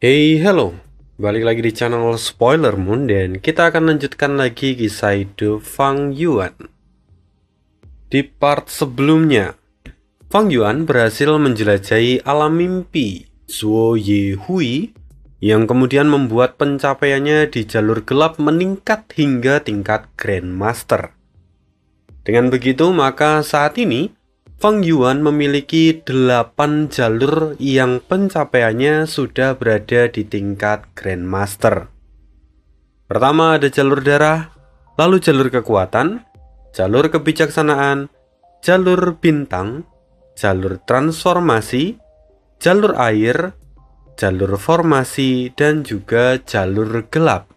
Hey, hello. Balik lagi di channel Spoiler Moon dan kita akan lanjutkan lagi kisah hidup Fang Yuan. Di part sebelumnya, Fang Yuan berhasil menjelajahi alam mimpi Zuo Ye Hui yang kemudian membuat pencapaiannya di jalur gelap meningkat hingga tingkat Grandmaster. Dengan begitu, maka saat ini Fang Yuan memiliki 8 jalur yang pencapaiannya sudah berada di tingkat Grandmaster. Pertama ada jalur darah, lalu jalur kekuatan, jalur kebijaksanaan, jalur bintang, jalur transformasi, jalur air, jalur formasi, dan juga jalur gelap.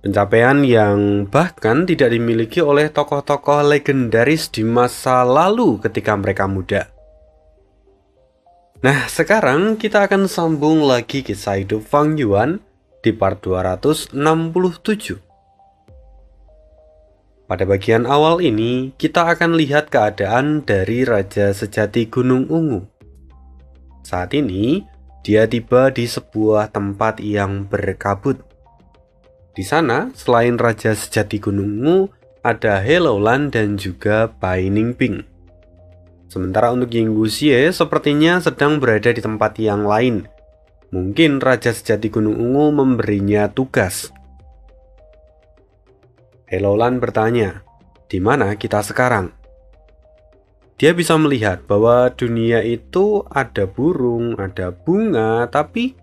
Pencapaian yang bahkan tidak dimiliki oleh tokoh-tokoh legendaris di masa lalu ketika mereka muda. Nah, sekarang kita akan sambung lagi kisah hidup Fang Yuan di part 267. Pada bagian awal ini, kita akan lihat keadaan dari Raja Sejati Gunung Ungu. Saat ini, dia tiba di sebuah tempat yang berkabut. Di sana, selain Raja Sejati Gunung Ungu, ada He Laolan dan juga Bai Ningping. Sementara untuk Ying Wuxie sepertinya sedang berada di tempat yang lain. Mungkin Raja Sejati Gunung Ungu memberinya tugas. He Laolan bertanya, "Di mana kita sekarang?" Dia bisa melihat bahwa dunia itu ada burung, ada bunga, tapi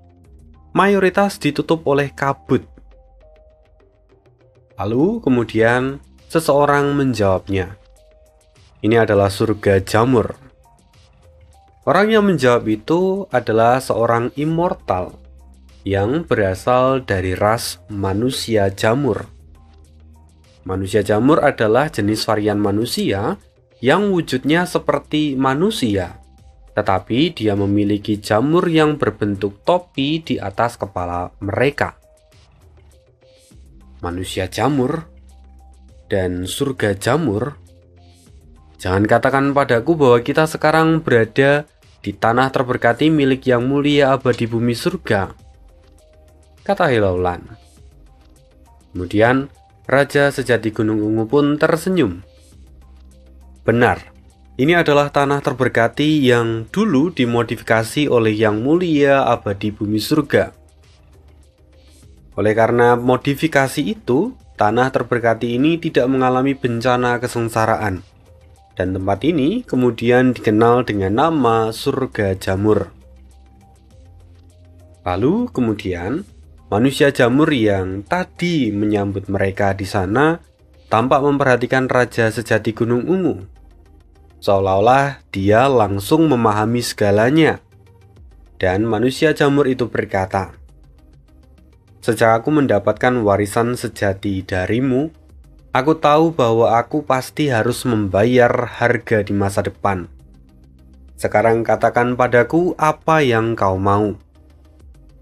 mayoritas ditutup oleh kabut. Lalu kemudian seseorang menjawabnya, "Ini adalah surga jamur." Orang yang menjawab itu adalah seorang immortal yang berasal dari ras manusia jamur. Manusia jamur adalah jenis varian manusia yang wujudnya seperti manusia, tetapi dia memiliki jamur yang berbentuk topi di atas kepala mereka. Manusia jamur dan surga jamur. Jangan katakan padaku bahwa kita sekarang berada di tanah terberkati milik yang mulia abadi bumi surga, kata He Laolan. Kemudian Raja Sejati Gunung Ungu pun tersenyum. Benar, ini adalah tanah terberkati yang dulu dimodifikasi oleh yang mulia abadi bumi surga. Oleh karena modifikasi itu, tanah terberkati ini tidak mengalami bencana kesengsaraan. Dan tempat ini kemudian dikenal dengan nama surga jamur. Lalu kemudian, manusia jamur yang tadi menyambut mereka di sana tampak memperhatikan Raja Sejati Gunung Ungu. Seolah-olah dia langsung memahami segalanya. Dan manusia jamur itu berkata, "Sejak aku mendapatkan warisan sejati darimu, aku tahu bahwa aku pasti harus membayar harga di masa depan. Sekarang katakan padaku apa yang kau mau.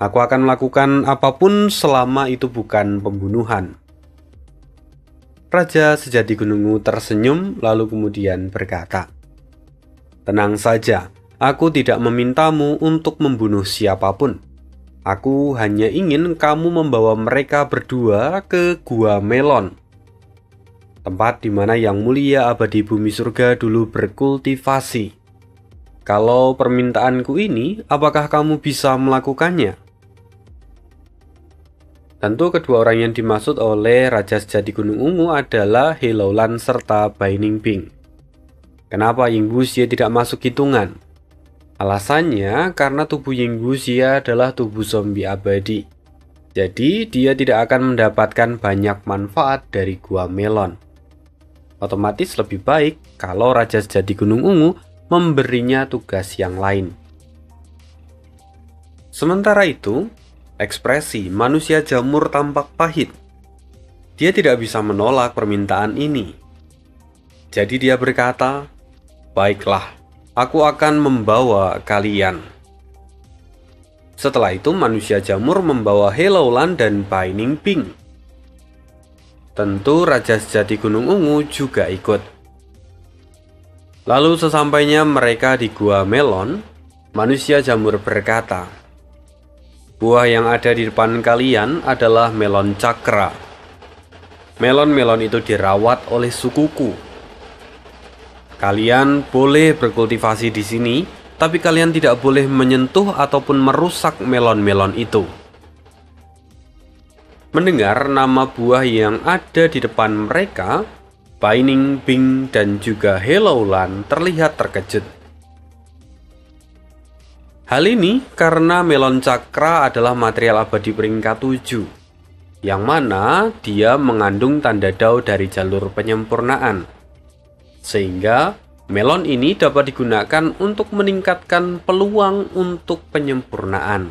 Aku akan melakukan apapun selama itu bukan pembunuhan." Raja Sejati Gunung Ungu tersenyum lalu kemudian berkata, "Tenang saja, aku tidak memintamu untuk membunuh siapapun. Aku hanya ingin kamu membawa mereka berdua ke Gua Melon, tempat di mana yang mulia abadi bumi surga dulu berkultivasi. Kalau permintaanku ini, apakah kamu bisa melakukannya?" Tentu kedua orang yang dimaksud oleh Raja Sejati Gunung Ungu adalah He Laolan serta Bai Ningping. Kenapa Ying Wuxie tidak masuk hitungan? Alasannya karena tubuh Ying Wuxie adalah tubuh zombie abadi. Jadi dia tidak akan mendapatkan banyak manfaat dari Gua Melon. Otomatis lebih baik kalau Raja Sejati Gunung Ungu memberinya tugas yang lain. Sementara itu, ekspresi manusia jamur tampak pahit. Dia tidak bisa menolak permintaan ini. Jadi dia berkata, "Baiklah, aku akan membawa kalian." Setelah itu manusia jamur membawa He Laolan dan Bai Ningping. Tentu Raja Sejati Gunung Ungu juga ikut. Lalu sesampainya mereka di Gua Melon, manusia jamur berkata, Buah yang ada di depan kalian adalah melon cakra. Melon-melon itu dirawat oleh sukuku. Kalian boleh berkultivasi di sini, tapi kalian tidak boleh menyentuh ataupun merusak melon-melon itu. Mendengar nama buah yang ada di depan mereka, Pining Bing dan juga Helloulan terlihat terkejut. Hal ini karena melon cakra adalah material abadi peringkat 7, yang mana dia mengandung tanda dao dari jalur penyempurnaan. Sehingga melon ini dapat digunakan untuk meningkatkan peluang untuk penyempurnaan.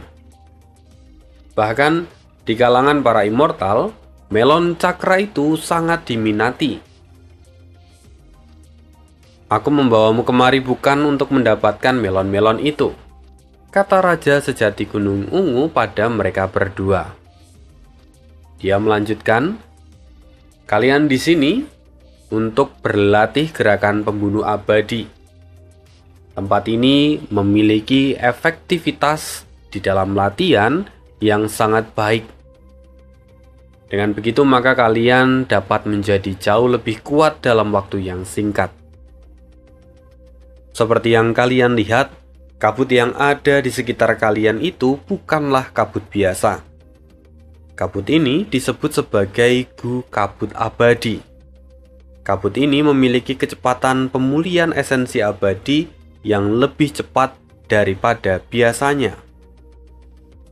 Bahkan di kalangan para immortal, melon cakra itu sangat diminati. Aku membawamu kemari bukan untuk mendapatkan melon-melon itu, kata Raja Sejati Gunung Ungu pada mereka berdua. Dia melanjutkan, kalian di sini untuk berlatih gerakan pembunuh abadi. Tempat ini memiliki efektivitas di dalam latihan yang sangat baik. Dengan begitu maka kalian dapat menjadi jauh lebih kuat dalam waktu yang singkat. Seperti yang kalian lihat, kabut yang ada di sekitar kalian itu bukanlah kabut biasa. Kabut ini disebut sebagai Gu Kabut Abadi. Kabut ini memiliki kecepatan pemulihan esensi abadi yang lebih cepat daripada biasanya.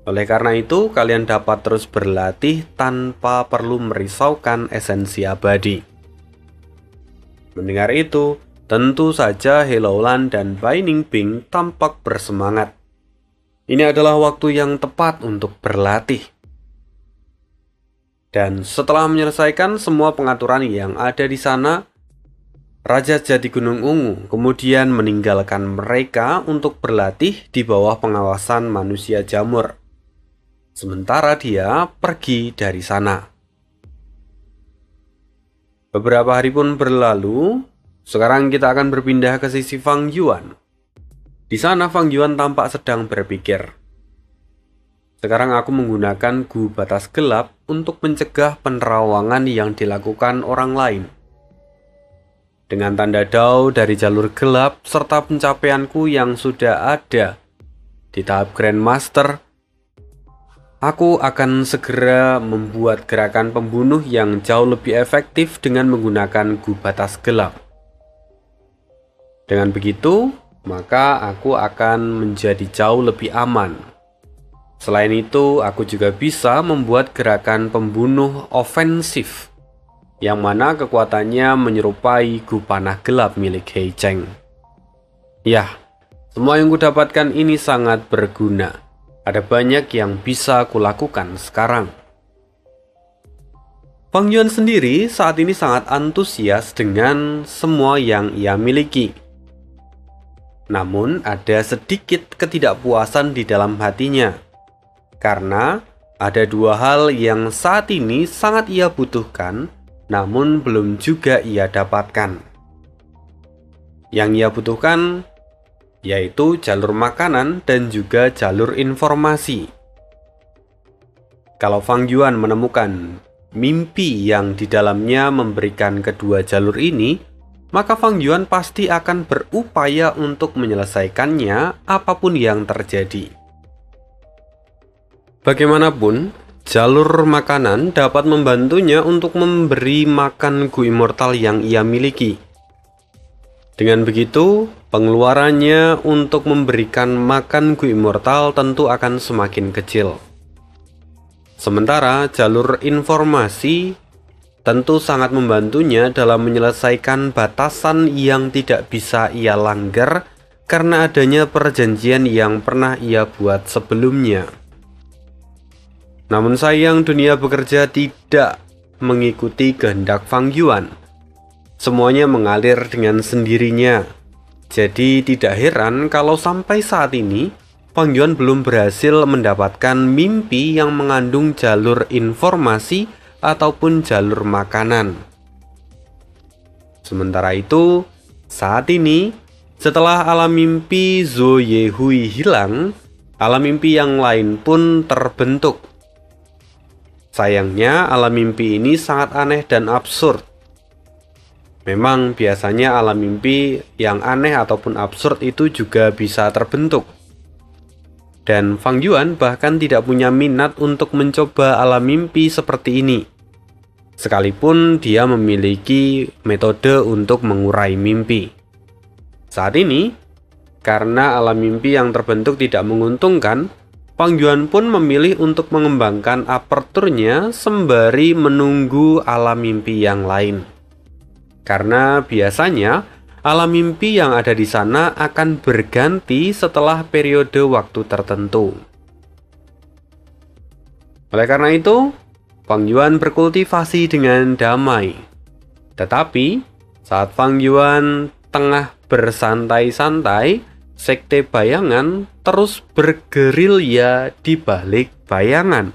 Oleh karena itu, kalian dapat terus berlatih tanpa perlu merisaukan esensi abadi. Mendengar itu, tentu saja Helloulan dan Pining Bing tampak bersemangat. Ini adalah waktu yang tepat untuk berlatih. Dan setelah menyelesaikan semua pengaturan yang ada di sana, Raja Sejati Gunung Ungu kemudian meninggalkan mereka untuk berlatih di bawah pengawasan manusia jamur. Sementara dia pergi dari sana. Beberapa hari pun berlalu. Sekarang kita akan berpindah ke sisi Fang Yuan. Di sana Fang Yuan tampak sedang berpikir. Sekarang aku menggunakan Gu Batas Gelap untuk mencegah penerawangan yang dilakukan orang lain. Dengan tanda dao dari jalur gelap serta pencapaianku yang sudah ada di tahap Grandmaster, aku akan segera membuat gerakan pembunuh yang jauh lebih efektif dengan menggunakan Gu Batas Gelap. Dengan begitu, maka aku akan menjadi jauh lebih aman. Selain itu, aku juga bisa membuat gerakan pembunuh ofensif, yang mana kekuatannya menyerupai Gu Panah Gelap milik Hei Cheng. Yah, semua yang kudapatkan ini sangat berguna. Ada banyak yang bisa kulakukan sekarang. Fang Yuan sendiri saat ini sangat antusias dengan semua yang ia miliki. Namun ada sedikit ketidakpuasan di dalam hatinya, karena ada dua hal yang saat ini sangat ia butuhkan, namun belum juga ia dapatkan. Yang ia butuhkan yaitu jalur makanan dan juga jalur informasi. Kalau Fang Yuan menemukan mimpi yang di dalamnya memberikan kedua jalur ini, maka Fang Yuan pasti akan berupaya untuk menyelesaikannya apapun yang terjadi. Bagaimanapun, jalur makanan dapat membantunya untuk memberi makan Gu Immortal yang ia miliki. Dengan begitu, pengeluarannya untuk memberikan makan Gu Immortal tentu akan semakin kecil. Sementara jalur informasi tentu sangat membantunya dalam menyelesaikan batasan yang tidak bisa ia langgar karena adanya perjanjian yang pernah ia buat sebelumnya. Namun sayang, dunia bekerja tidak mengikuti kehendak Fang Yuan. Semuanya mengalir dengan sendirinya. Jadi tidak heran kalau sampai saat ini Fang Yuan belum berhasil mendapatkan mimpi yang mengandung jalur informasi ataupun jalur makanan. Sementara itu, saat ini setelah alam mimpi Zhou Yehui hilang, alam mimpi yang lain pun terbentuk. Sayangnya, alam mimpi ini sangat aneh dan absurd. Memang biasanya alam mimpi yang aneh ataupun absurd itu juga bisa terbentuk. Dan Fang Yuan bahkan tidak punya minat untuk mencoba alam mimpi seperti ini. Sekalipun dia memiliki metode untuk mengurai mimpi. Saat ini, karena alam mimpi yang terbentuk tidak menguntungkan, Fang Yuan pun memilih untuk mengembangkan aperturnya sembari menunggu alam mimpi yang lain. Karena biasanya alam mimpi yang ada di sana akan berganti setelah periode waktu tertentu. Oleh karena itu, Fang Yuan berkultivasi dengan damai. Tetapi, saat Fang Yuan tengah bersantai-santai, Sekte bayangan terus bergerilya di balik bayangan.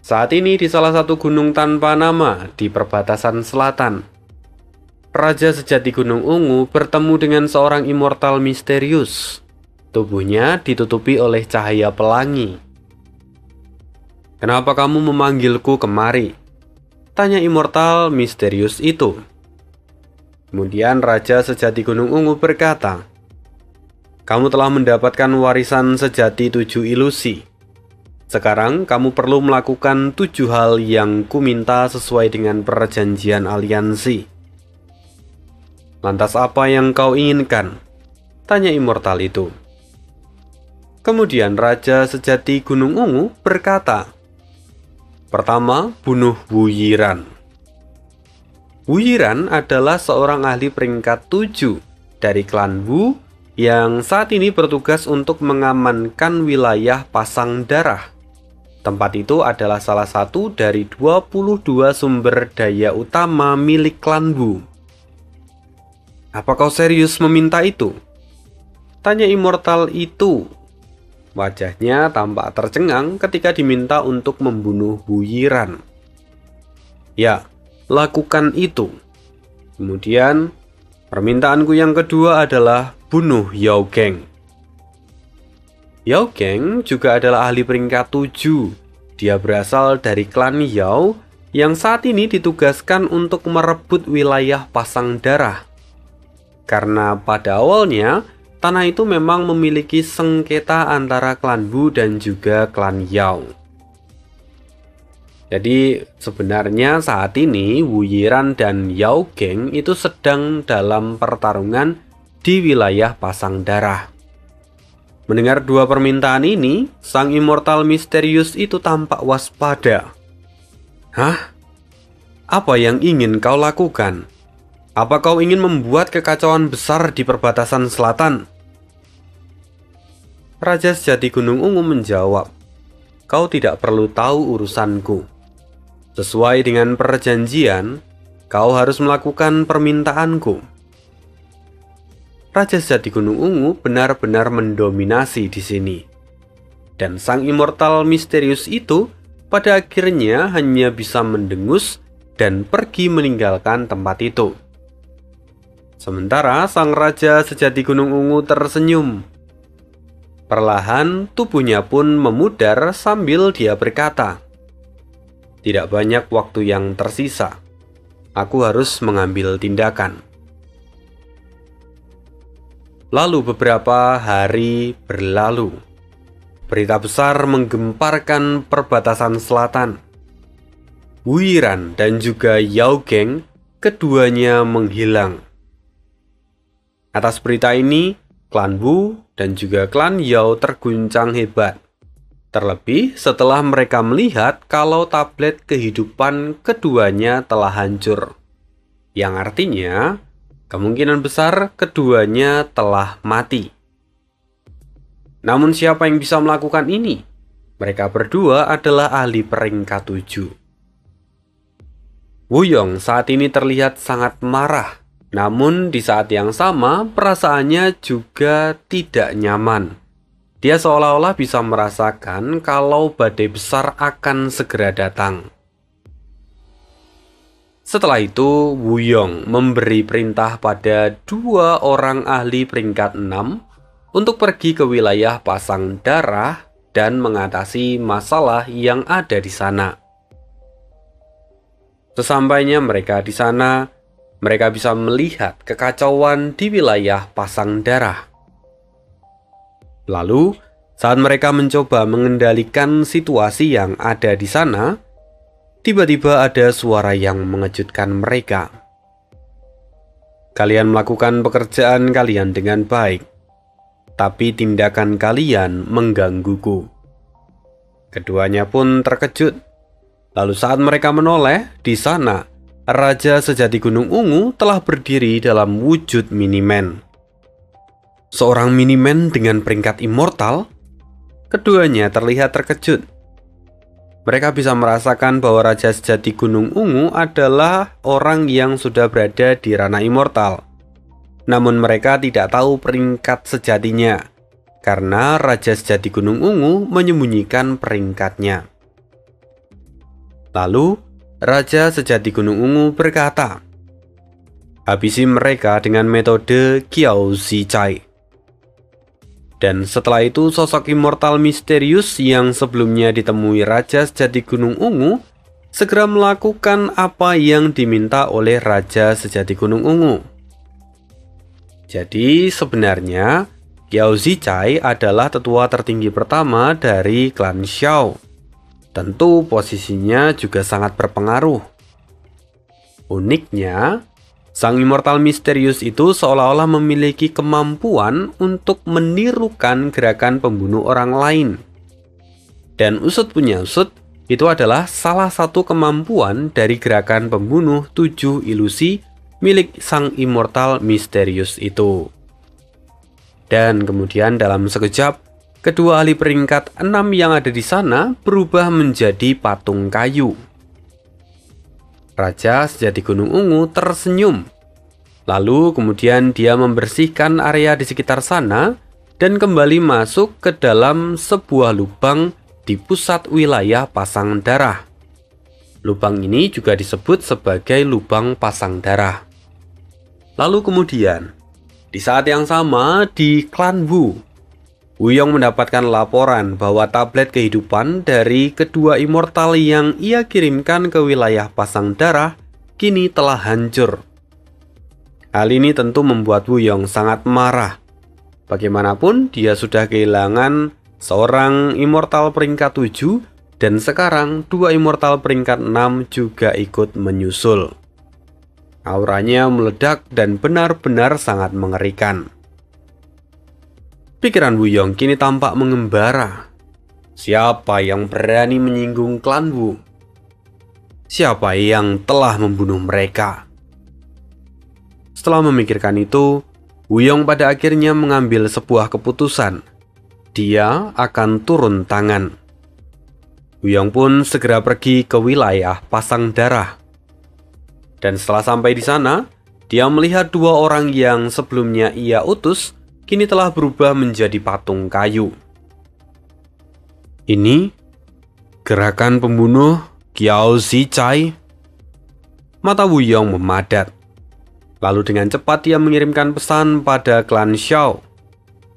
Saat ini di salah satu gunung tanpa nama di perbatasan selatan, Raja sejati Gunung Ungu bertemu dengan seorang immortal misterius. Tubuhnya ditutupi oleh cahaya pelangi. "Kenapa kamu memanggilku kemari?" tanya immortal misterius itu. Kemudian Raja sejati Gunung Ungu berkata, "Kamu telah mendapatkan warisan sejati 7 ilusi. Sekarang kamu perlu melakukan 7 hal yang kuminta sesuai dengan perjanjian aliansi." "Lantas apa yang kau inginkan?" tanya immortal itu. Kemudian Raja sejati Gunung Ungu berkata, "Pertama, bunuh Wu Yiran." Wu Yiran adalah seorang ahli peringkat 7 dari klan Wu yang saat ini bertugas untuk mengamankan wilayah Pasang Darah. Tempat itu adalah salah satu dari 22 sumber daya utama milik klan Wu. "Apa kau serius meminta itu?" tanya immortal itu. Wajahnya tampak tercengang ketika diminta untuk membunuh Wu Yiran. "Ya, lakukan itu." Kemudian, permintaanku yang kedua adalah bunuh Yao Geng. Yao Geng juga adalah ahli peringkat 7. Dia berasal dari klan Yao yang saat ini ditugaskan untuk merebut wilayah Pasang Darah. Karena pada awalnya, tanah itu memang memiliki sengketa antara klan Wu dan juga klan Yao. Jadi sebenarnya saat ini Wu Yiran dan Yao Geng itu sedang dalam pertarungan di wilayah Pasang Darah. Mendengar dua permintaan ini, sang immortal misterius itu tampak waspada. "Hah? Apa yang ingin kau lakukan? Apa kau ingin membuat kekacauan besar di perbatasan selatan?" Raja sejati Gunung Ungu menjawab, "Kau tidak perlu tahu urusanku. Sesuai dengan perjanjian, kau harus melakukan permintaanku." Raja sejati Gunung Ungu benar-benar mendominasi di sini. Dan sang immortal misterius itu pada akhirnya hanya bisa mendengus dan pergi meninggalkan tempat itu. Sementara sang raja sejati Gunung Ungu tersenyum. Perlahan tubuhnya pun memudar sambil dia berkata, "Tidak banyak waktu yang tersisa. Aku harus mengambil tindakan." Lalu beberapa hari berlalu. Berita besar menggemparkan perbatasan selatan. Wu Yiran dan juga Yao Geng keduanya menghilang. Atas berita ini, klan Wu dan juga klan Yao terguncang hebat. Terlebih setelah mereka melihat kalau tablet kehidupan keduanya telah hancur. Yang artinya, kemungkinan besar keduanya telah mati. Namun siapa yang bisa melakukan ini? Mereka berdua adalah ahli peringkat 7. Wu Yong saat ini terlihat sangat marah. Namun di saat yang sama perasaannya juga tidak nyaman. Dia seolah-olah bisa merasakan kalau badai besar akan segera datang. Setelah itu, Wu Yong memberi perintah pada 2 orang ahli peringkat 6 untuk pergi ke wilayah pasang darah dan mengatasi masalah yang ada di sana. Sesampainya mereka di sana, mereka bisa melihat kekacauan di wilayah pasang darah. Lalu, saat mereka mencoba mengendalikan situasi yang ada di sana, tiba-tiba ada suara yang mengejutkan mereka. Kalian melakukan pekerjaan kalian dengan baik, tapi tindakan kalian menggangguku. Keduanya pun terkejut. Lalu saat mereka menoleh, di sana, Raja Sejati Gunung Ungu telah berdiri dalam wujud Miniman. Seorang Miniman dengan peringkat immortal, keduanya terlihat terkejut. Mereka bisa merasakan bahwa Raja Sejati Gunung Ungu adalah orang yang sudah berada di ranah immortal. Namun mereka tidak tahu peringkat sejatinya, karena Raja Sejati Gunung Ungu menyembunyikan peringkatnya. Lalu, Raja Sejati Gunung Ungu berkata, "Habisi mereka dengan metode Qiao Zicai." Dan setelah itu sosok immortal misterius yang sebelumnya ditemui Raja Sejati Gunung Ungu segera melakukan apa yang diminta oleh Raja Sejati Gunung Ungu. Jadi sebenarnya Qiao Zicai adalah tetua tertinggi pertama dari klan Xiao. Tentu posisinya juga sangat berpengaruh. Uniknya, sang immortal misterius itu seolah-olah memiliki kemampuan untuk menirukan gerakan pembunuh orang lain. Dan usut punya usut, itu adalah salah satu kemampuan dari gerakan pembunuh 7 ilusi milik sang immortal misterius itu. Dan kemudian dalam sekejap, kedua ahli peringkat 6 yang ada di sana berubah menjadi patung kayu. Raja Sejati Gunung Ungu tersenyum. Lalu kemudian dia membersihkan area di sekitar sana dan kembali masuk ke dalam sebuah lubang di pusat wilayah pasang darah. Lubang ini juga disebut sebagai lubang pasang darah. Lalu kemudian, di saat yang sama di klan Wu, Wuyong mendapatkan laporan bahwa tablet kehidupan dari kedua immortal yang ia kirimkan ke wilayah pasang darah kini telah hancur. Hal ini tentu membuat Wuyong sangat marah. Bagaimanapun dia sudah kehilangan seorang immortal peringkat 7 dan sekarang dua immortal peringkat 6 juga ikut menyusul. Auranya meledak dan benar-benar sangat mengerikan. Pikiran Wuyong kini tampak mengembara. Siapa yang berani menyinggung klan Wu? Siapa yang telah membunuh mereka? Setelah memikirkan itu, Wuyong pada akhirnya mengambil sebuah keputusan. Dia akan turun tangan. Wuyong pun segera pergi ke wilayah pasang darah. Dan setelah sampai di sana, dia melihat dua orang yang sebelumnya ia utus kini telah berubah menjadi patung kayu. Ini gerakan pembunuh Qiao Zicai. Mata Wuyong memadat. Lalu dengan cepat dia mengirimkan pesan pada klan Xiao.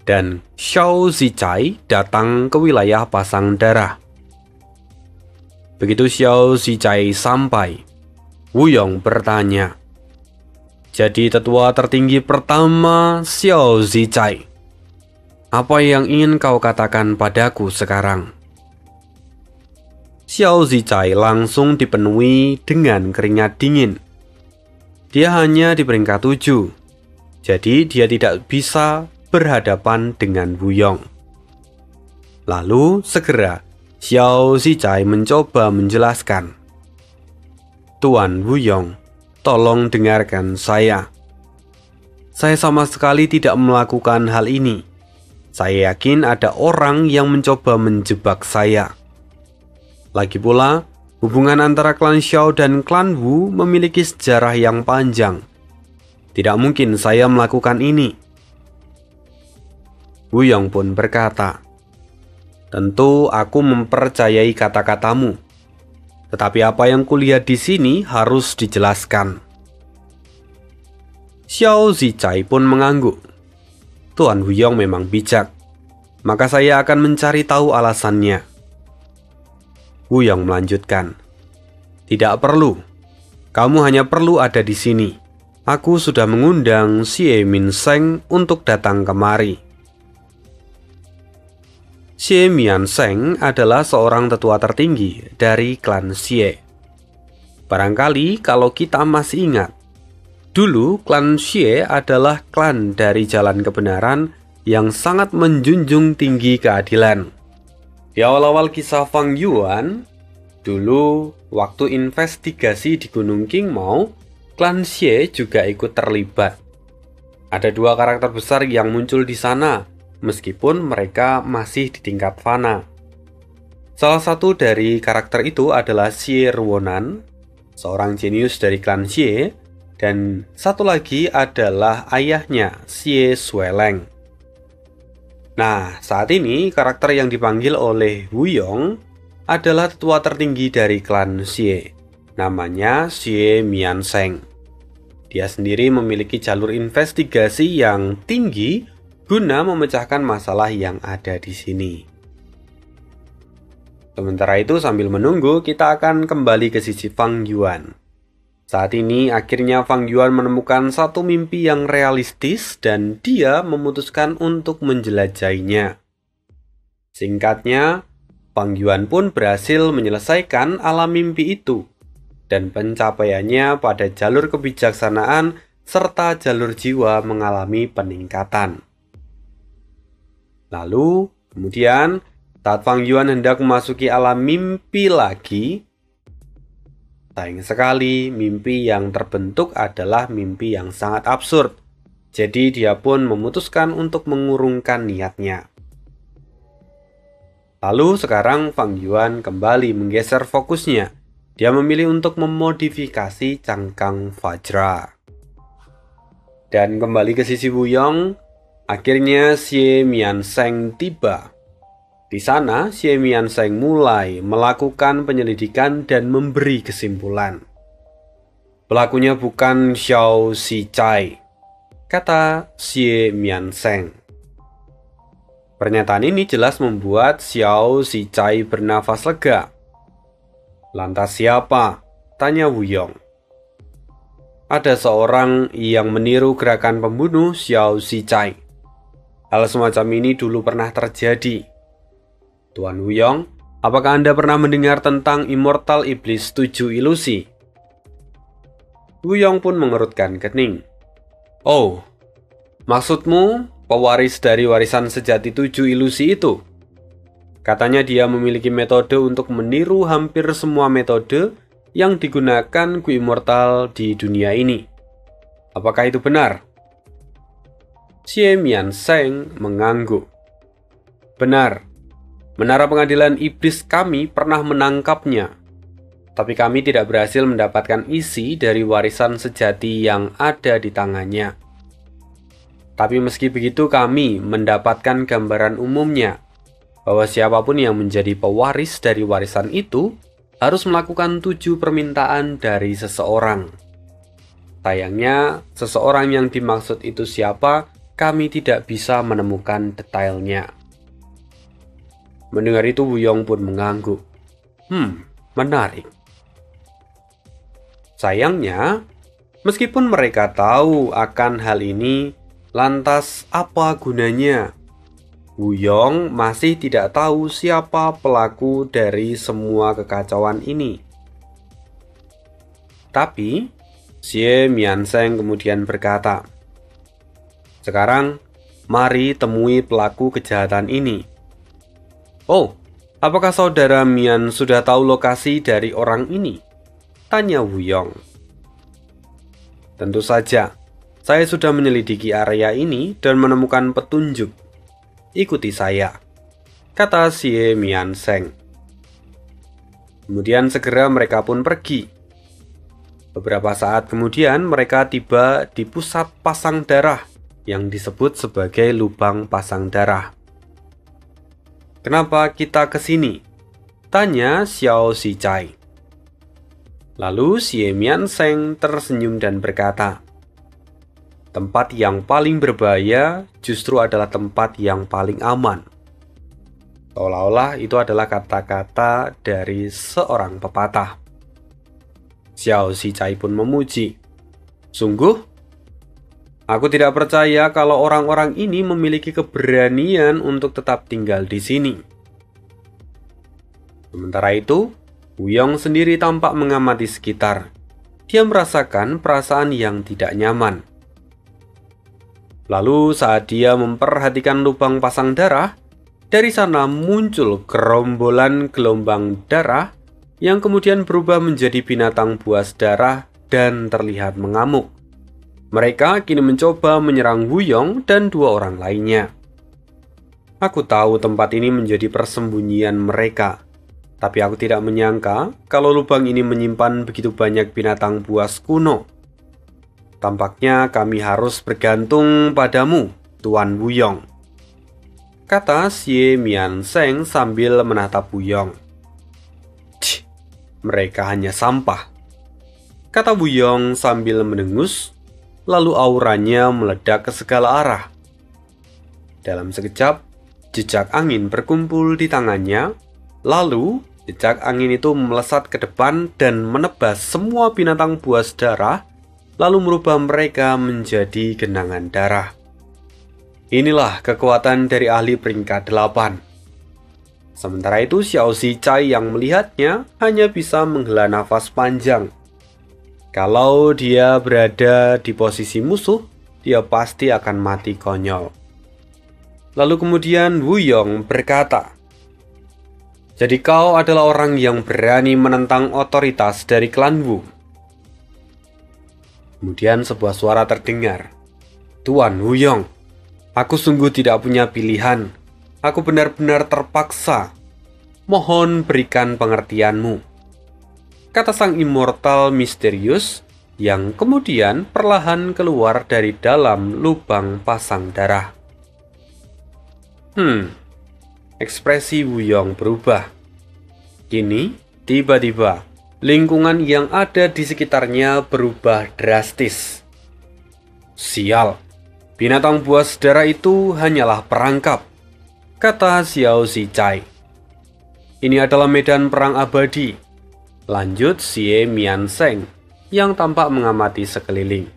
Dan Qiao Zicai datang ke wilayah pasang darah. Begitu Qiao Zicai sampai, Wuyong bertanya, "Jadi tetua tertinggi pertama Qiao Zicai, apa yang ingin kau katakan padaku sekarang?" Qiao Zicai langsung dipenuhi dengan keringat dingin. Dia hanya di peringkat 7, jadi dia tidak bisa berhadapan dengan Wuyong. Lalu segera Qiao Zicai mencoba menjelaskan, "Tuan Wuyong, tolong dengarkan saya. Saya sama sekali tidak melakukan hal ini. Saya yakin ada orang yang mencoba menjebak saya. Lagi pula, hubungan antara klan Xiao dan klan Wu memiliki sejarah yang panjang. Tidak mungkin saya melakukan ini." Wuyong pun berkata, "Tentu aku mempercayai kata-katamu. Tetapi apa yang kulihat di sini harus dijelaskan." Qiao Zicai pun mengangguk. Tuan Wuyong memang bijak. Maka saya akan mencari tahu alasannya. Wuyong melanjutkan, tidak perlu. Kamu hanya perlu ada di sini. Aku sudah mengundang Xie Miansheng untuk datang kemari. Xie Miansheng adalah seorang tetua tertinggi dari klan Xie. Barangkali kalau kita masih ingat, dulu klan Xie adalah klan dari jalan kebenaran yang sangat menjunjung tinggi keadilan. Di awal-awal kisah Fang Yuan, dulu waktu investigasi di Gunung Qingmao, klan Xie juga ikut terlibat. Ada dua karakter besar yang muncul di sana, meskipun mereka masih di tingkat fana. Salah satu dari karakter itu adalah Xie Ruonan, seorang jenius dari klan Xie, dan satu lagi adalah ayahnya, Xie Sueleng. Nah, saat ini karakter yang dipanggil oleh Wuyong adalah tetua tertinggi dari klan Xie. Namanya Xie Miansheng. Dia sendiri memiliki jalur investigasi yang tinggi guna memecahkan masalah yang ada di sini. Sementara itu sambil menunggu, kita akan kembali ke sisi Fang Yuan. Saat ini akhirnya Fang Yuan menemukan satu mimpi yang realistis dan dia memutuskan untuk menjelajahinya. Singkatnya, Fang Yuan pun berhasil menyelesaikan alam mimpi itu dan pencapaiannya pada jalur kebijaksanaan serta jalur jiwa mengalami peningkatan. Lalu, kemudian saat Fang Yuan hendak memasuki alam mimpi lagi, sayang sekali, mimpi yang terbentuk adalah mimpi yang sangat absurd. Jadi dia pun memutuskan untuk mengurungkan niatnya. Lalu sekarang Fang Yuan kembali menggeser fokusnya. Dia memilih untuk memodifikasi cangkang Vajra. Dan kembali ke sisi Wuyong, akhirnya Xie Miansheng tiba. Di sana, Xie Miansheng mulai melakukan penyelidikan dan memberi kesimpulan. Pelakunya bukan Xiao Zhichai, kata Xie Miansheng. Pernyataan ini jelas membuat Xiao Zhichai bernafas lega. Lantas siapa? Tanya Wuyong. Ada seorang yang meniru gerakan pembunuh Xiao Zhichai. Hal semacam ini dulu pernah terjadi. Tuan Wuyong, apakah Anda pernah mendengar tentang Immortal Iblis 7 Ilusi? Wuyong pun mengerutkan kening. Oh, maksudmu pewaris dari warisan sejati 7 ilusi itu? Katanya dia memiliki metode untuk meniru hampir semua metode yang digunakan Gu Immortal di dunia ini. Apakah itu benar? Xie Miansheng mengangguk. Benar. Menara pengadilan iblis kami pernah menangkapnya, tapi kami tidak berhasil mendapatkan isi dari warisan sejati yang ada di tangannya. Tapi meski begitu kami mendapatkan gambaran umumnya, bahwa siapapun yang menjadi pewaris dari warisan itu harus melakukan 7 permintaan dari seseorang. Sayangnya, seseorang yang dimaksud itu siapa, kami tidak bisa menemukan detailnya. Mendengar itu Wuyong pun mengangguk. Menarik. Sayangnya, meskipun mereka tahu akan hal ini, lantas apa gunanya? Wuyong masih tidak tahu siapa pelaku dari semua kekacauan ini. Tapi, Xie Miansheng kemudian berkata, sekarang, mari temui pelaku kejahatan ini. Oh, apakah saudara Mian sudah tahu lokasi dari orang ini? Tanya Wuyong. Tentu saja, saya sudah menyelidiki area ini dan menemukan petunjuk. Ikuti saya, kata Xie Miansheng. Kemudian segera mereka pun pergi. Beberapa saat kemudian mereka tiba di pusat pasang darah yang disebut sebagai lubang pasang darah. Kenapa kita ke sini? Tanya Xiao Zhichai. Lalu Xie Miansheng tersenyum dan berkata, tempat yang paling berbahaya justru adalah tempat yang paling aman. Seolah-olah itu adalah kata-kata dari seorang pepatah. Xiao Zhichai pun memuji. Sungguh, aku tidak percaya kalau orang-orang ini memiliki keberanian untuk tetap tinggal di sini. Sementara itu, Wuyong sendiri tampak mengamati sekitar. Dia merasakan perasaan yang tidak nyaman. Lalu saat dia memperhatikan lubang pasang darah, dari sana muncul gerombolan gelombang darah yang kemudian berubah menjadi binatang buas darah dan terlihat mengamuk. Mereka kini mencoba menyerang Wuyong dan dua orang lainnya. Aku tahu tempat ini menjadi persembunyian mereka, tapi aku tidak menyangka kalau lubang ini menyimpan begitu banyak binatang buas kuno. Tampaknya kami harus bergantung padamu, Tuan Wuyong, kata Xie Mianseng sambil menatap Wuyong. Mereka hanya sampah, kata Wuyong sambil mendengus, lalu auranya meledak ke segala arah. Dalam sekejap, jejak angin berkumpul di tangannya, lalu jejak angin itu melesat ke depan dan menebas semua binatang buas darah, lalu merubah mereka menjadi genangan darah. Inilah kekuatan dari ahli peringkat 8. Sementara itu Xiao Zhichai yang melihatnya hanya bisa menghela nafas panjang. Kalau dia berada di posisi musuh, dia pasti akan mati konyol. Lalu kemudian Wuyong berkata, "Jadi kau adalah orang yang berani menentang otoritas dari klan Wu." Kemudian sebuah suara terdengar. "Tuan Wuyong, aku sungguh tidak punya pilihan. Aku benar-benar terpaksa. Mohon berikan pengertianmu," kata sang immortal misterius yang kemudian perlahan keluar dari dalam lubang pasang darah. Ekspresi Wuyong berubah. Kini, tiba-tiba, lingkungan yang ada di sekitarnya berubah drastis. Sial, binatang buas darah itu hanyalah perangkap, kata Xiao Zhichai. Ini adalah medan perang abadi, lanjut Xie Mianseng yang tampak mengamati sekeliling.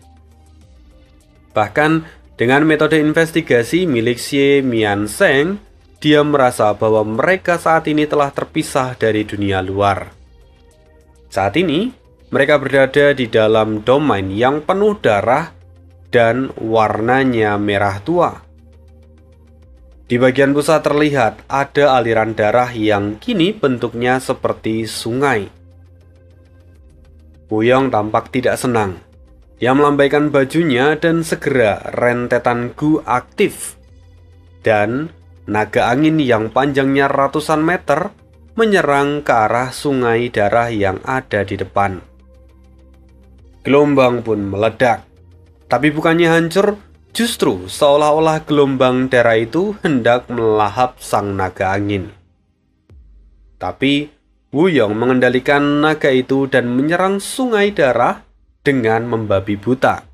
Bahkan dengan metode investigasi milik Xie Mianseng, dia merasa bahwa mereka saat ini telah terpisah dari dunia luar. Saat ini, mereka berada di dalam domain yang penuh darah dan warnanya merah tua. Di bagian pusat terlihat ada aliran darah yang kini bentuknya seperti sungai. Wuyong tampak tidak senang. Dia melambaikan bajunya dan segera rentetan Gu aktif. Dan naga angin yang panjangnya ratusan meter menyerang ke arah sungai darah yang ada di depan. Gelombang pun meledak. Tapi bukannya hancur, justru seolah-olah gelombang darah itu hendak melahap sang naga angin. Tapi Wuyong mengendalikan naga itu dan menyerang sungai darah dengan membabi buta.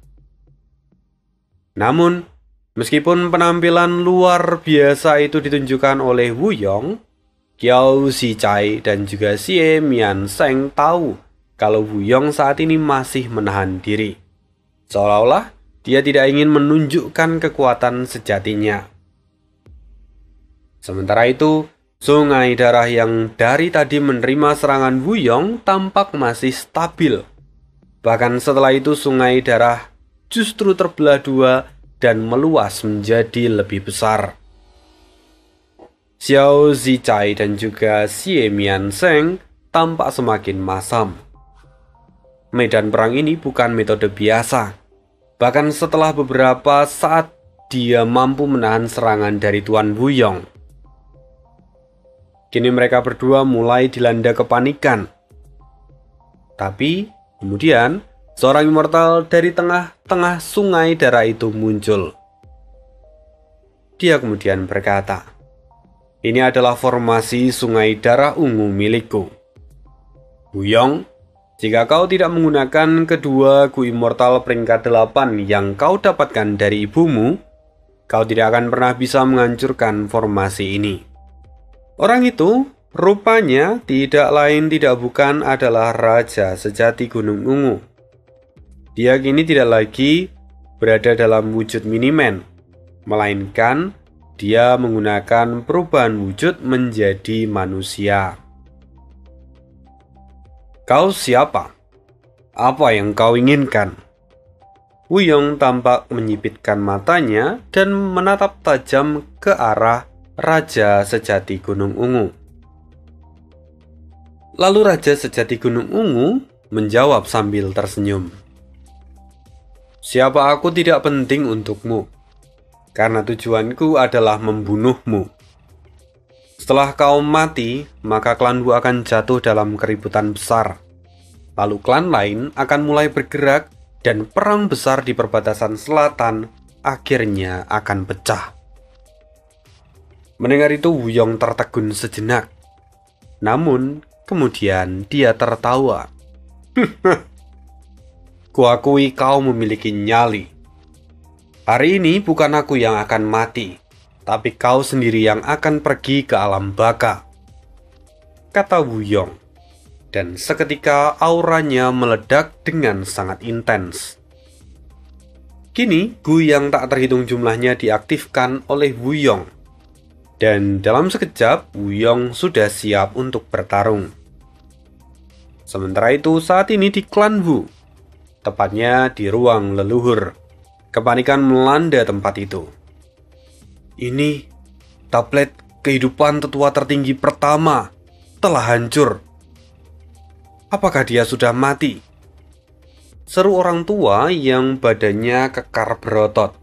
Namun, meskipun penampilan luar biasa itu ditunjukkan oleh Wuyong, Xiao Zhichai dan juga Xie Mianseng tahu kalau Wuyong saat ini masih menahan diri. Seolah-olah dia tidak ingin menunjukkan kekuatan sejatinya. Sementara itu, sungai darah yang dari tadi menerima serangan Wuyong tampak masih stabil. Bahkan setelah itu sungai darah justru terbelah dua dan meluas menjadi lebih besar. Xiao Zhichai dan juga Xie Mianseng tampak semakin masam. Medan perang ini bukan metode biasa. Bahkan setelah beberapa saat dia mampu menahan serangan dari Tuan Wuyong. Kini mereka berdua mulai dilanda kepanikan. Tapi kemudian seorang immortal dari tengah-tengah sungai darah itu muncul. Dia kemudian berkata, "Ini adalah formasi sungai darah ungu milikku. Wuyong, Jika kau tidak menggunakan kedua Gu Immortal peringkat 8 yang kau dapatkan dari ibumu, kau tidak akan pernah bisa menghancurkan formasi ini. Orang itu rupanya tidak lain tidak bukan adalah Raja Sejati Gunung Ungu. Dia kini tidak lagi berada dalam wujud Miniman, melainkan dia menggunakan perubahan wujud menjadi manusia. Kau siapa? Apa yang kau inginkan? Wuyong tampak menyipitkan matanya dan menatap tajam ke arah Raja Sejati Gunung Ungu. Lalu Raja Sejati Gunung Ungu menjawab sambil tersenyum. Siapa aku tidak penting untukmu, karena tujuanku adalah membunuhmu. Setelah kau mati, maka klanmu akan jatuh dalam keributan besar. Lalu klan lain akan mulai bergerak dan perang besar di perbatasan selatan akhirnya akan pecah. Mendengar itu Wuyong tertegun sejenak. Namun kemudian dia tertawa. Kuakui kau memiliki nyali. Hari ini bukan aku yang akan mati, tapi kau sendiri yang akan pergi ke alam baka, kata Wuyong. Dan seketika auranya meledak dengan sangat intens. Kini Gu yang tak terhitung jumlahnya diaktifkan oleh Wuyong. Dan dalam sekejap Wuyong sudah siap untuk bertarung. Sementara itu saat ini di klan Wu, tepatnya di ruang leluhur, kepanikan melanda tempat itu. Ini tablet kehidupan tetua tertinggi pertama telah hancur. Apakah dia sudah mati? Seru orang tua yang badannya kekar berotot.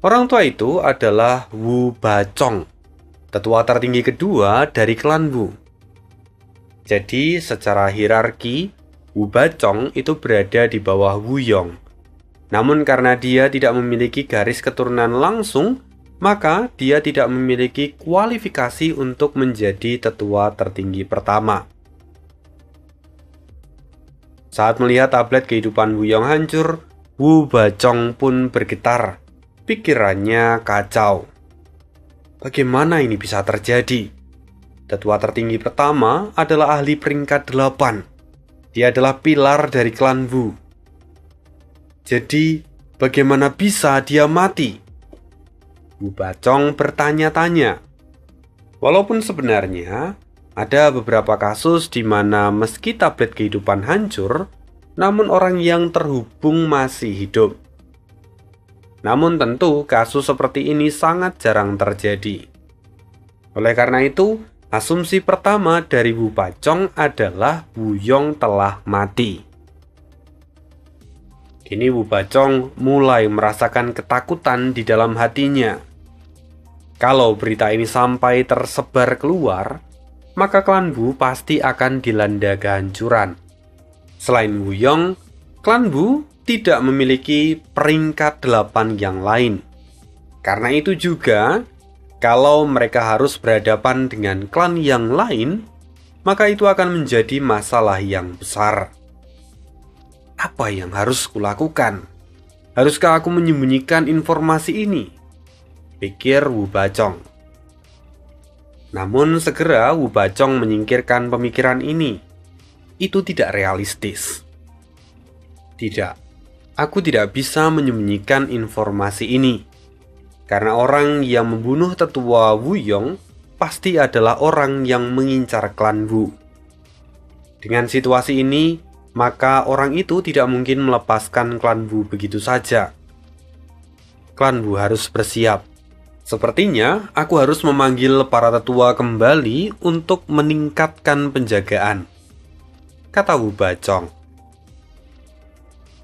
Orang tua itu adalah Wu Bacong, tetua tertinggi kedua dari klan Wu. Jadi secara hierarki, Wu Bacong itu berada di bawah Wuyong. Namun karena dia tidak memiliki garis keturunan langsung, maka dia tidak memiliki kualifikasi untuk menjadi tetua tertinggi pertama. Saat melihat tablet kehidupan Wuyong hancur, Wu Bacong pun bergetar. Pikirannya kacau. Bagaimana ini bisa terjadi? Tetua tertinggi pertama adalah ahli peringkat 8. Dia adalah pilar dari klan Wu. Jadi, bagaimana bisa dia mati? Wu Bacong bertanya-tanya. Walaupun sebenarnya ada beberapa kasus di mana meski tablet kehidupan hancur, namun orang yang terhubung masih hidup. Namun tentu kasus seperti ini sangat jarang terjadi. Oleh karena itu, asumsi pertama dari Wu Bacong adalah Wuyong telah mati. Kini Wu Bacong mulai merasakan ketakutan di dalam hatinya. Kalau berita ini sampai tersebar keluar, maka klan Wu pasti akan dilanda kehancuran. Selain Wuyong, klan Wu tidak memiliki peringkat 8 yang lain. Karena itu juga, kalau mereka harus berhadapan dengan klan yang lain, maka itu akan menjadi masalah yang besar. Apa yang harus kulakukan? Haruskah aku menyembunyikan informasi ini? Pikir Wu Bacong. Namun segera Wu Bacong menyingkirkan pemikiran ini. Itu tidak realistis. Tidak. Aku tidak bisa menyembunyikan informasi ini. Karena orang yang membunuh tetua Wuyong pasti adalah orang yang mengincar klan Wu. Dengan situasi ini, maka orang itu tidak mungkin melepaskan klan Wu begitu saja. Klan Wu harus bersiap. Sepertinya aku harus memanggil para tetua kembali untuk meningkatkan penjagaan, kata Wu Bacong.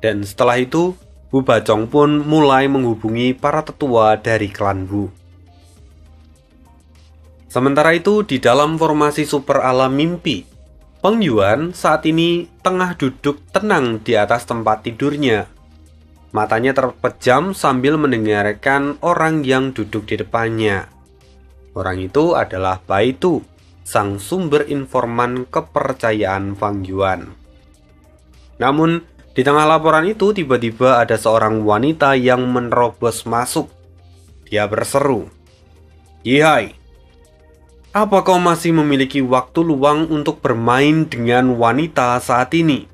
Dan setelah itu, Wu Bacong pun mulai menghubungi para tetua dari klan Wu. Sementara itu, di dalam formasi super alam mimpi, Feng Yuan saat ini tengah duduk tenang di atas tempat tidurnya. Matanya terpejam sambil mendengarkan orang yang duduk di depannya. Orang itu adalah Baitu, sang sumber informan kepercayaan Fang Yuan. Namun, di tengah laporan itu tiba-tiba ada seorang wanita yang menerobos masuk. Dia berseru, "Yihai, apa kau masih memiliki waktu luang untuk bermain dengan wanita saat ini?"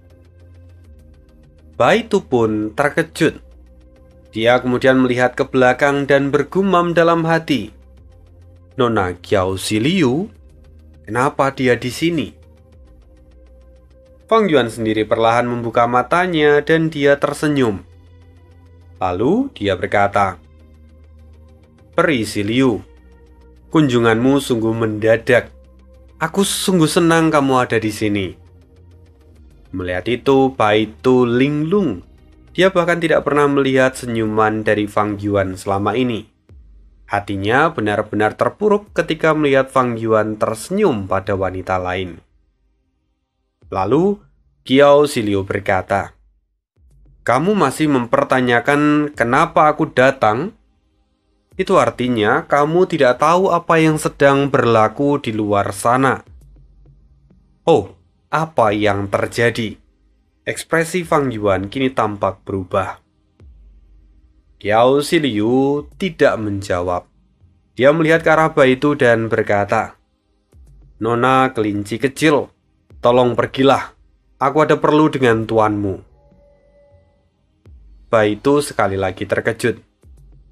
Bai Tu pun terkejut. Dia kemudian melihat ke belakang dan bergumam dalam hati, "Nona Qiao Ziliu, kenapa dia di sini?" Fang Yuan sendiri perlahan membuka matanya dan dia tersenyum. Lalu dia berkata, "Peri Ziliu, kunjunganmu sungguh mendadak. Aku sungguh senang kamu ada di sini." Melihat itu, Bai Tu linglung. Dia bahkan tidak pernah melihat senyuman dari Fang Yuan selama ini. Hatinya benar-benar terpuruk ketika melihat Fang Yuan tersenyum pada wanita lain. Lalu, Qiao Ziliu berkata, "Kamu masih mempertanyakan kenapa aku datang? Itu artinya kamu tidak tahu apa yang sedang berlaku di luar sana." Oh, apa yang terjadi? Ekspresi Fang Yuan kini tampak berubah. Qiao Ziliu tidak menjawab. Dia melihat ke arah Bai Tu dan berkata, "Nona kelinci kecil, tolong pergilah. Aku ada perlu dengan tuanmu." Bai Tu sekali lagi terkejut.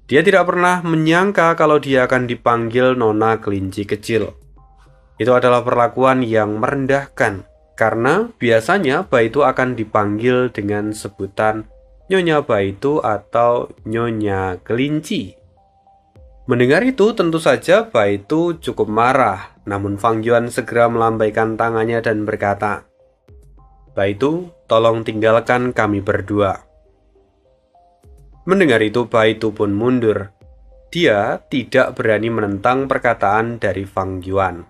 Dia tidak pernah menyangka kalau dia akan dipanggil Nona kelinci kecil. Itu adalah perlakuan yang merendahkan, karena biasanya Bai Tu akan dipanggil dengan sebutan Nyonya Bai Tu atau Nyonya kelinci. Mendengar itu tentu saja Bai Tu cukup marah, namun Fang Yuan segera melambaikan tangannya dan berkata, "Bai Tu, tolong tinggalkan kami berdua." Mendengar itu Bai Tu pun mundur. Dia tidak berani menentang perkataan dari Fang Yuan.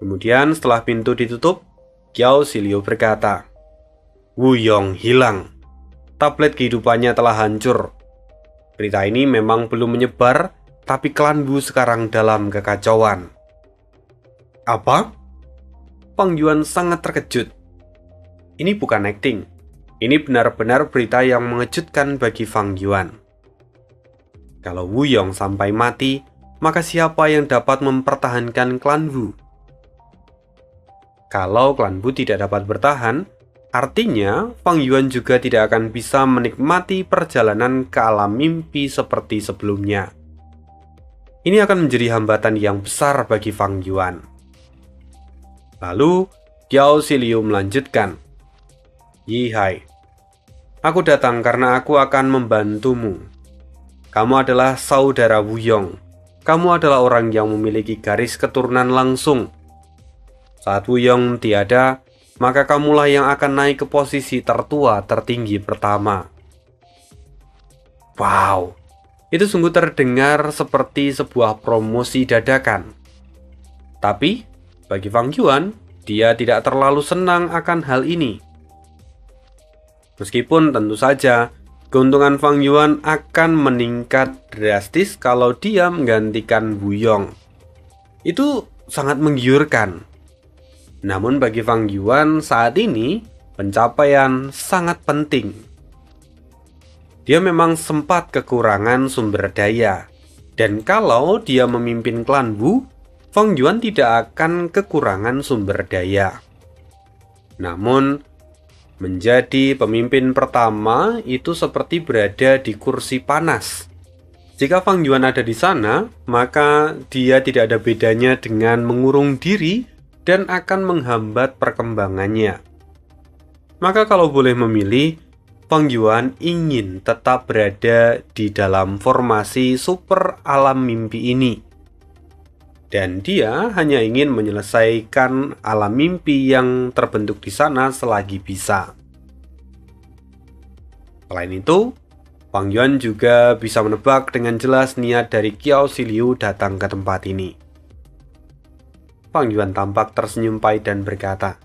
Kemudian setelah pintu ditutup, Qiao Ziliu berkata, "Wu Yong hilang. Tablet kehidupannya telah hancur. Berita ini memang belum menyebar, tapi klan Wu sekarang dalam kekacauan." "Apa?" Fang Yuan sangat terkejut. Ini bukan akting. Ini benar-benar berita yang mengejutkan bagi Fang Yuan. Kalau Wu Yong sampai mati, maka siapa yang dapat mempertahankan klan Wu? Kalau klan Wu tidak dapat bertahan, artinya Fang Yuan juga tidak akan bisa menikmati perjalanan ke alam mimpi seperti sebelumnya. Ini akan menjadi hambatan yang besar bagi Fang Yuan. Lalu, Qiao Ziliu melanjutkan, "Yihai, aku datang karena aku akan membantumu. Kamu adalah saudara Wu Yong. Kamu adalah orang yang memiliki garis keturunan langsung. Saat Wu Yong tiada, maka kamulah yang akan naik ke posisi tertua tertinggi pertama." Wow, itu sungguh terdengar seperti sebuah promosi dadakan. Tapi, bagi Fang Yuan, dia tidak terlalu senang akan hal ini. Meskipun tentu saja, keuntungan Fang Yuan akan meningkat drastis kalau dia menggantikan Wu Yong. Itu sangat menggiurkan. Namun bagi Fang Yuan saat ini, pencapaian sangat penting. Dia memang sempat kekurangan sumber daya. Dan kalau dia memimpin klan Wu, Fang Yuan tidak akan kekurangan sumber daya. Namun, menjadi pemimpin pertama itu seperti berada di kursi panas. Jika Fang Yuan ada di sana, maka dia tidak ada bedanya dengan mengurung diri dan akan menghambat perkembangannya. Maka kalau boleh memilih, Fang Yuan ingin tetap berada di dalam formasi super alam mimpi ini. Dan dia hanya ingin menyelesaikan alam mimpi yang terbentuk di sana selagi bisa. Selain itu, Fang Yuan juga bisa menebak dengan jelas niat dari Qiao Ziliu datang ke tempat ini. Fang Yuan tampak tersenyum pahit dan berkata,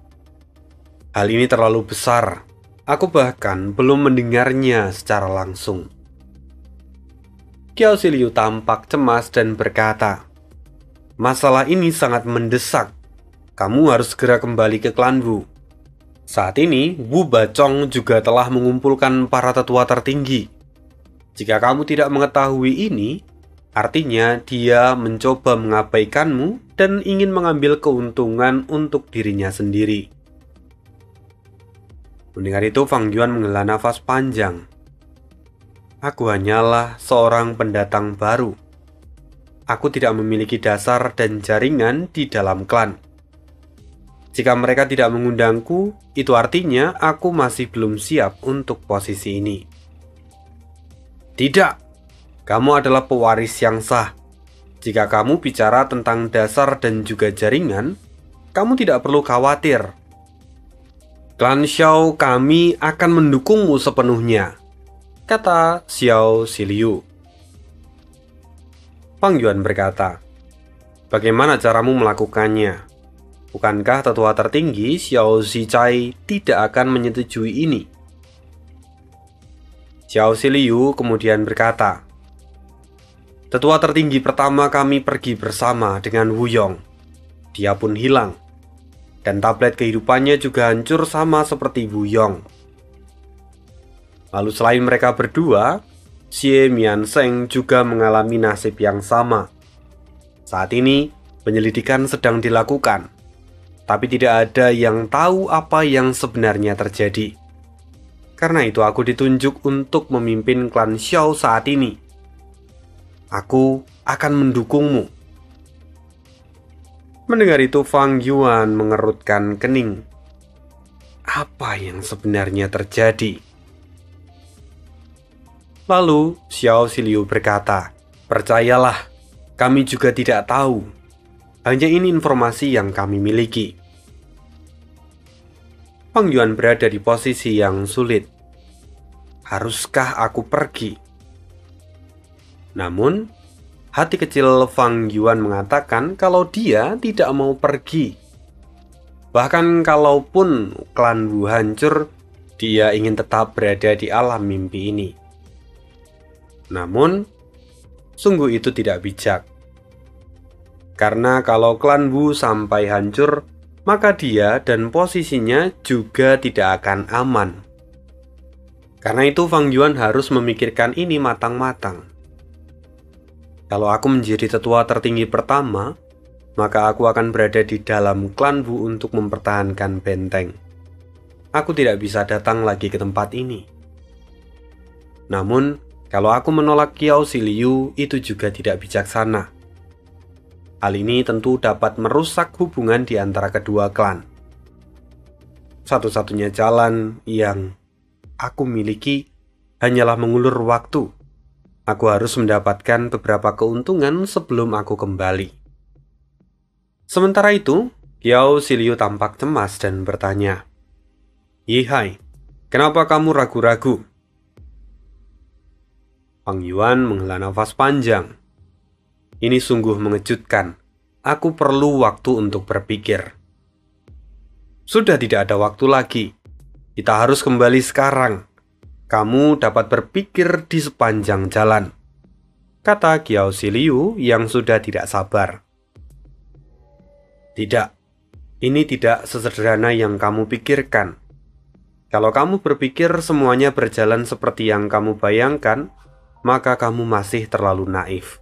"Hal ini terlalu besar. Aku bahkan belum mendengarnya secara langsung." Qiao Ziliu tampak cemas dan berkata, Masalah ini sangat mendesak. Kamu harus segera kembali ke klan Wu. Saat ini, Wu Bacong juga telah mengumpulkan para tetua tertinggi. Jika kamu tidak mengetahui ini, artinya dia mencoba mengabaikanmu dan ingin mengambil keuntungan untuk dirinya sendiri. Mendengar itu, Fang Yuan menghela nafas panjang. Aku hanyalah seorang pendatang baru. Aku tidak memiliki dasar dan jaringan di dalam klan. Jika mereka tidak mengundangku, itu artinya aku masih belum siap untuk posisi ini. Tidak, kamu adalah pewaris yang sah. Jika kamu bicara tentang dasar dan juga jaringan, kamu tidak perlu khawatir. Klan Xiao kami akan mendukungmu sepenuhnya, kata Xiao Ziliu. Fang Yuan berkata, bagaimana caramu melakukannya? Bukankah tetua tertinggi Xiao Zicai tidak akan menyetujui ini? Xiao Ziliu kemudian berkata, tetua tertinggi pertama kami pergi bersama dengan Wu Yong. Dia pun hilang. Dan tablet kehidupannya juga hancur sama seperti Wu Yong. Lalu selain mereka berdua, Xie Mianzheng juga mengalami nasib yang sama. Saat ini, penyelidikan sedang dilakukan. Tapi tidak ada yang tahu apa yang sebenarnya terjadi. Karena itu aku ditunjuk untuk memimpin klan Xiao saat ini. Aku akan mendukungmu. Mendengar itu, Fang Yuan mengerutkan kening. Apa yang sebenarnya terjadi? Lalu, Xiao Ziliu berkata, percayalah, kami juga tidak tahu. Hanya ini informasi yang kami miliki. Fang Yuan berada di posisi yang sulit. Haruskah aku pergi? Namun, hati kecil Fang Yuan mengatakan kalau dia tidak mau pergi. Bahkan kalaupun klan Wu hancur, dia ingin tetap berada di alam mimpi ini. Namun, sungguh itu tidak bijak. Karena kalau klan Wu sampai hancur, maka dia dan posisinya juga tidak akan aman. Karena itu Fang Yuan harus memikirkan ini matang-matang. Kalau aku menjadi tetua tertinggi pertama, maka aku akan berada di dalam klan Wu untuk mempertahankan benteng. Aku tidak bisa datang lagi ke tempat ini. Namun, kalau aku menolak Xiao Ziliu, itu juga tidak bijaksana. Hal ini tentu dapat merusak hubungan di antara kedua klan. Satu-satunya jalan yang aku miliki hanyalah mengulur waktu. Aku harus mendapatkan beberapa keuntungan sebelum aku kembali. Sementara itu, Xiao Ziliu tampak cemas dan bertanya, Yihai, kenapa kamu ragu-ragu? Fang Yuan menghela nafas panjang. Ini sungguh mengejutkan. Aku perlu waktu untuk berpikir. Sudah tidak ada waktu lagi. Kita harus kembali sekarang. Kamu dapat berpikir di sepanjang jalan, kata Xiao Ziliu yang sudah tidak sabar. Tidak, ini tidak sesederhana yang kamu pikirkan. Kalau kamu berpikir semuanya berjalan seperti yang kamu bayangkan, maka kamu masih terlalu naif.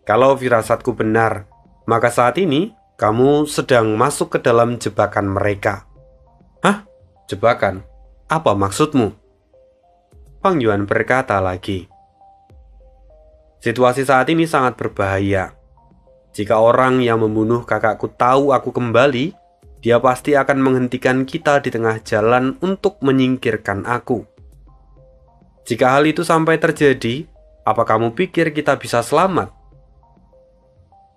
Kalau firasatku benar, maka saat ini kamu sedang masuk ke dalam jebakan mereka. Hah? Jebakan? Apa maksudmu? Fang Yuan berkata lagi. Situasi saat ini sangat berbahaya. Jika orang yang membunuh kakakku tahu aku kembali, dia pasti akan menghentikan kita di tengah jalan untuk menyingkirkan aku. Jika hal itu sampai terjadi, apa kamu pikir kita bisa selamat?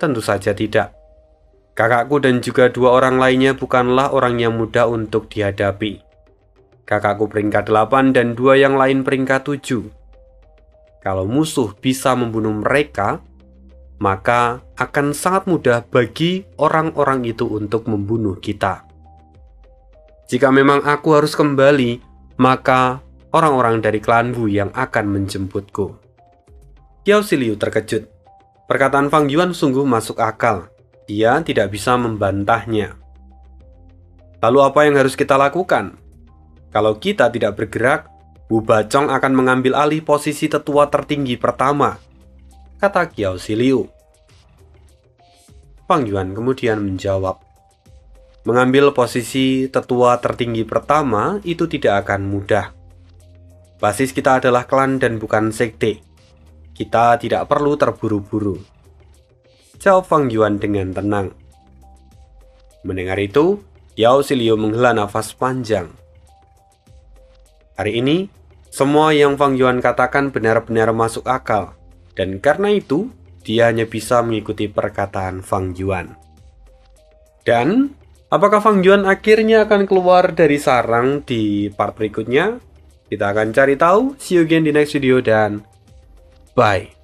Tentu saja tidak. Kakakku dan juga dua orang lainnya bukanlah orang yang mudah untuk dihadapi. Kakakku peringkat 8 dan dua yang lain peringkat 7. Kalau musuh bisa membunuh mereka, maka akan sangat mudah bagi orang-orang itu untuk membunuh kita. Jika memang aku harus kembali, maka orang-orang dari klan Wu yang akan menjemputku. Xiao Ziliu terkejut. Perkataan Fang Yuan sungguh masuk akal. Dia tidak bisa membantahnya. Lalu apa yang harus kita lakukan? Kalau kita tidak bergerak, Wu Bacong akan mengambil alih posisi tetua tertinggi pertama, kata Qiao Siliu. Fang Yuan kemudian menjawab, mengambil posisi tetua tertinggi pertama itu tidak akan mudah. Basis kita adalah klan dan bukan sekte. Kita tidak perlu terburu-buru, jawab Fang Yuan dengan tenang. Mendengar itu, Qiao Siliu menghela nafas panjang. Hari ini, semua yang Fang Yuan katakan benar-benar masuk akal, dan karena itu, dia hanya bisa mengikuti perkataan Fang Yuan. Dan, apakah Fang Yuan akhirnya akan keluar dari sarang di part berikutnya? Kita akan cari tahu. See you again di next video dan bye.